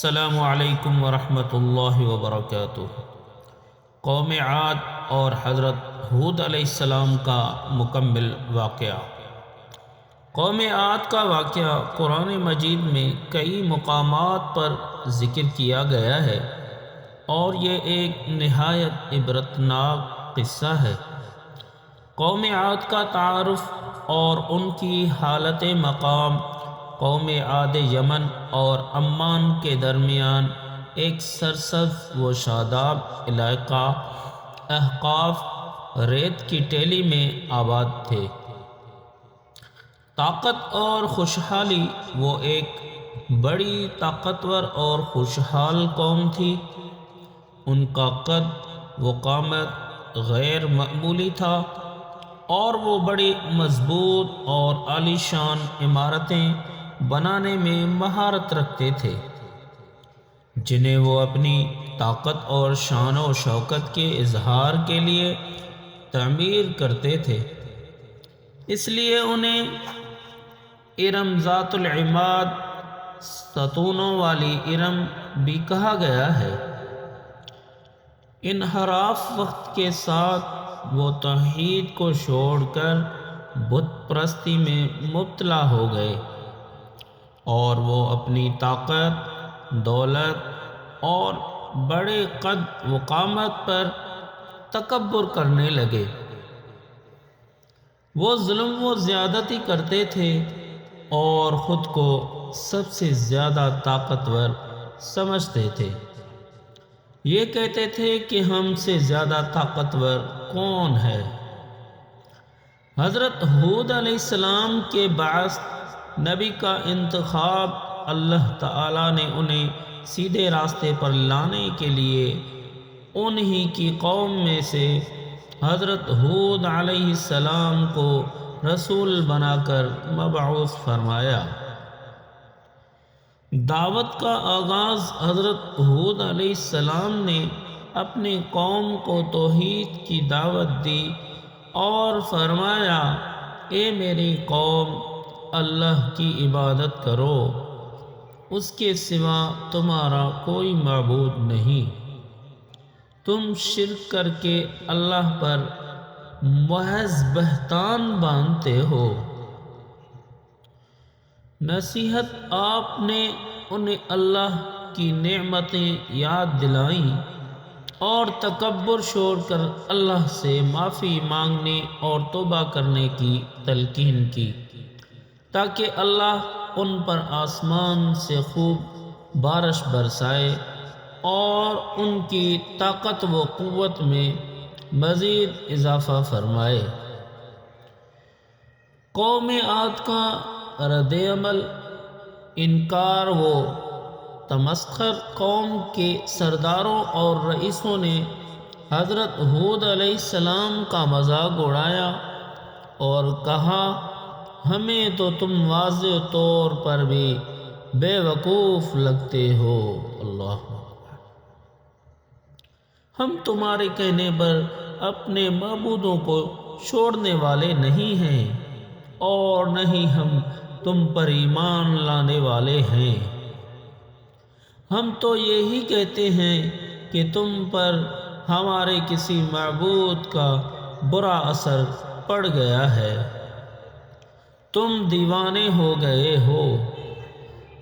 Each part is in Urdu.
السلام علیکم ورحمۃ اللہ وبرکاتہ۔ قوم عاد اور حضرت ہود علیہ السلام کا مکمل واقعہ۔ قوم عاد کا واقعہ قرآن مجید میں کئی مقامات پر ذکر کیا گیا ہے اور یہ ایک نہایت عبرتناک قصہ ہے۔ قوم عاد کا تعارف اور ان کی حالت مقام قوم عاد یمن اور عمان کے درمیان ایک سرسبز و شاداب علاقہ احقاف ریت کی ٹیلی میں آباد تھے۔ طاقت اور خوشحالی، وہ ایک بڑی طاقتور اور خوشحال قوم تھی۔ ان کا قد و قامت غیر معمولی تھا اور وہ بڑی مضبوط اور عالی شان عمارتیں بنانے میں مہارت رکھتے تھے، جنہیں وہ اپنی طاقت اور شان و شوکت کے اظہار کے لیے تعمیر کرتے تھے۔ اس لیے انہیں ارم ذات العماد، ستونوں والی ارم بھی کہا گیا ہے۔ انحراف وقت کے ساتھ وہ توحید کو چھوڑ کر بت پرستی میں مبتلا ہو گئے اور وہ اپنی طاقت، دولت اور بڑے قد و قامت پر تکبر کرنے لگے۔ وہ ظلم و زیادتی کرتے تھے اور خود کو سب سے زیادہ طاقتور سمجھتے تھے۔ یہ کہتے تھے کہ ہم سے زیادہ طاقتور کون ہے؟ حضرت ہود علیہ السلام کے بعد نبی کا انتخاب اللہ تعالیٰ نے انہیں سیدھے راستے پر لانے کے لیے انہی کی قوم میں سے حضرت ہود علیہ السلام کو رسول بنا کر مبعوث فرمایا۔ دعوت کا آغاز حضرت ہود علیہ السلام نے اپنی قوم کو توحید کی دعوت دی اور فرمایا، اے میری قوم، اللہ کی عبادت کرو، اس کے سوا تمہارا کوئی معبود نہیں۔ تم شرک کر کے اللہ پر محض بہتان باندھتے ہو۔ نصیحت آپ نے انہیں اللہ کی نعمتیں یاد دلائیں اور تکبر چھوڑ کر اللہ سے معافی مانگنے اور توبہ کرنے کی تلقین کی، تاکہ اللہ ان پر آسمان سے خوب بارش برسائے اور ان کی طاقت و قوت میں مزید اضافہ فرمائے۔ قوم عاد کا رد عمل، انکار و تمسخر قوم کے سرداروں اور رئیسوں نے حضرت ہود علیہ السلام کا مذاق اڑایا اور کہا، ہمیں تو تم واضح طور پر بھی بے وقوف لگتے ہو۔ اللہ، ہم تمہارے کہنے پر اپنے معبودوں کو چھوڑنے والے نہیں ہیں اور نہ ہی ہم تم پر ایمان لانے والے ہیں۔ ہم تو یہی کہتے ہیں کہ تم پر ہمارے کسی معبود کا برا اثر پڑ گیا ہے، تم دیوانے ہو گئے ہو۔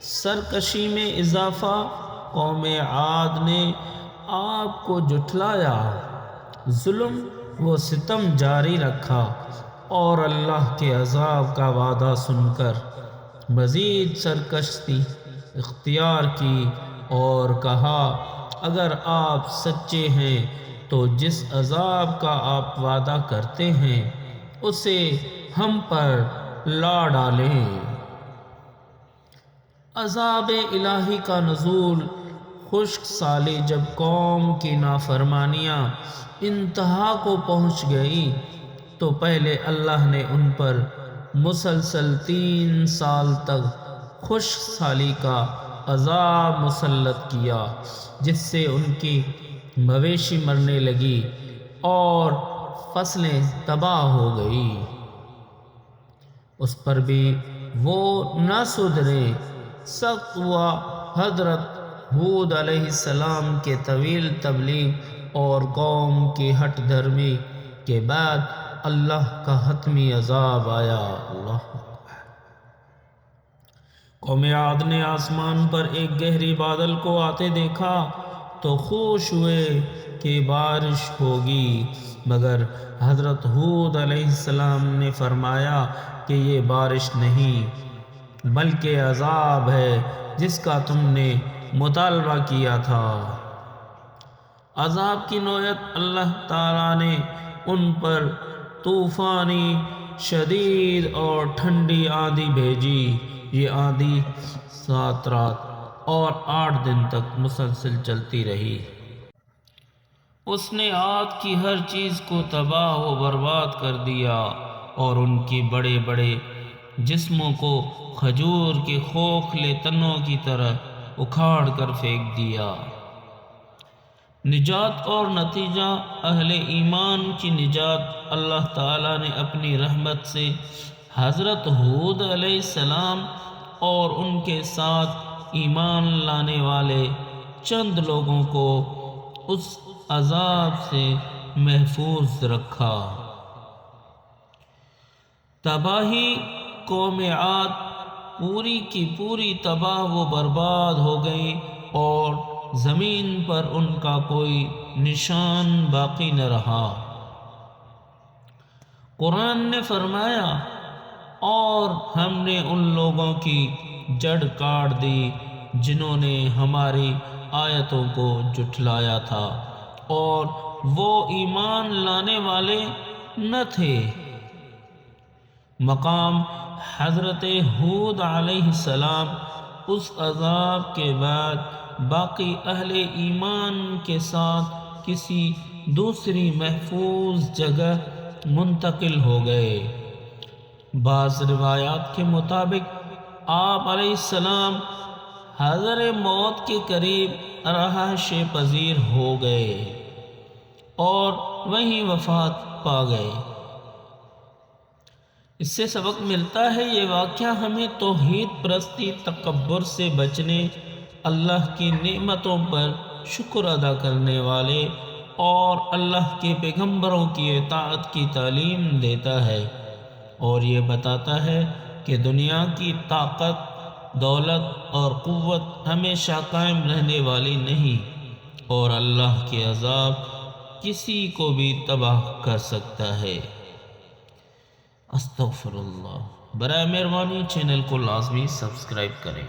سرکشی میں اضافہ، قوم عاد نے آپ کو جھٹلایا، ظلم و ستم جاری رکھا اور اللہ کے عذاب کا وعدہ سن کر مزید سرکشی اختیار کی اور کہا، اگر آپ سچے ہیں تو جس عذاب کا آپ وعدہ کرتے ہیں اسے ہم پر لا ڈالیں۔ عذاب الہی کا نزول۔ خشک سالی، جب قوم کی نافرمانیاں انتہا کو پہنچ گئی تو پہلے اللہ نے ان پر مسلسل 3 سال تک خشک سالی کا عذاب مسلط کیا، جس سے ان کی مویشی مرنے لگی اور فصلیں تباہ ہو گئی۔ اس پر بھی وہ نہ سدھرے، سخت ہوا حضرت ہود علیہ السلام کے طویل تبلیغ اور قوم کی ہٹ دھرمی کے بعد اللہ کا حتمی عذاب آیا۔ اللہ قوم عاد نے آسمان پر ایک گہری بادل کو آتے دیکھا تو خوش ہوئے کہ بارش ہوگی، مگر حضرت ہود علیہ السلام نے فرمایا کہ یہ بارش نہیں بلکہ عذاب ہے جس کا تم نے مطالبہ کیا تھا۔ عذاب کی نوعیت اللہ تعالیٰ نے ان پر طوفانی شدید اور ٹھنڈی آندھی بھیجی۔ یہ آندھی 7 رات اور 8 دن تک مسلسل چلتی رہی۔ اس نے عاد کی ہر چیز کو تباہ و برباد کر دیا اور ان کے بڑے بڑے جسموں کو کھجور کے کھوکھلے تنوں کی طرح اکھاڑ کر پھینک دیا۔ نجات اور نتیجہ اہل ایمان کی نجات اللہ تعالیٰ نے اپنی رحمت سے حضرت ہود علیہ السلام اور ان کے ساتھ ایمان لانے والے چند لوگوں کو اس عذاب سے محفوظ رکھا۔ تباہی قوم عاد پوری کی پوری تباہ و برباد ہو گئی اور زمین پر ان کا کوئی نشان باقی نہ رہا۔ قرآن نے فرمایا، اور ہم نے ان لوگوں کی جڑ کاٹ دی جنہوں نے ہماری آیتوں کو جھٹلایا تھا اور وہ ایمان لانے والے نہ تھے۔ مقام حضرت ہود علیہ السلام اس عذاب کے بعد باقی اہل ایمان کے ساتھ کسی دوسری محفوظ جگہ منتقل ہو گئے۔ بعض روایات کے مطابق آپ علیہ السلام حضر موت کے قریب رہائش پذیر ہو گئے اور وہیں وفات پا گئے۔ اس سے سبق ملتا ہے یہ واقعہ ہمیں توحید پرستی، تکبر سے بچنے، اللہ کی نعمتوں پر شکر ادا کرنے والے اور اللہ کے پیغمبروں کی اطاعت کی تعلیم دیتا ہے، اور یہ بتاتا ہے کہ دنیا کی طاقت، دولت اور قوت ہمیشہ قائم رہنے والی نہیں، اور اللہ کے عذاب کسی کو بھی تباہ کر سکتا ہے۔ استغفر اللہ۔ برائے مہربانی چینل کو لازمی سبسکرائب کریں۔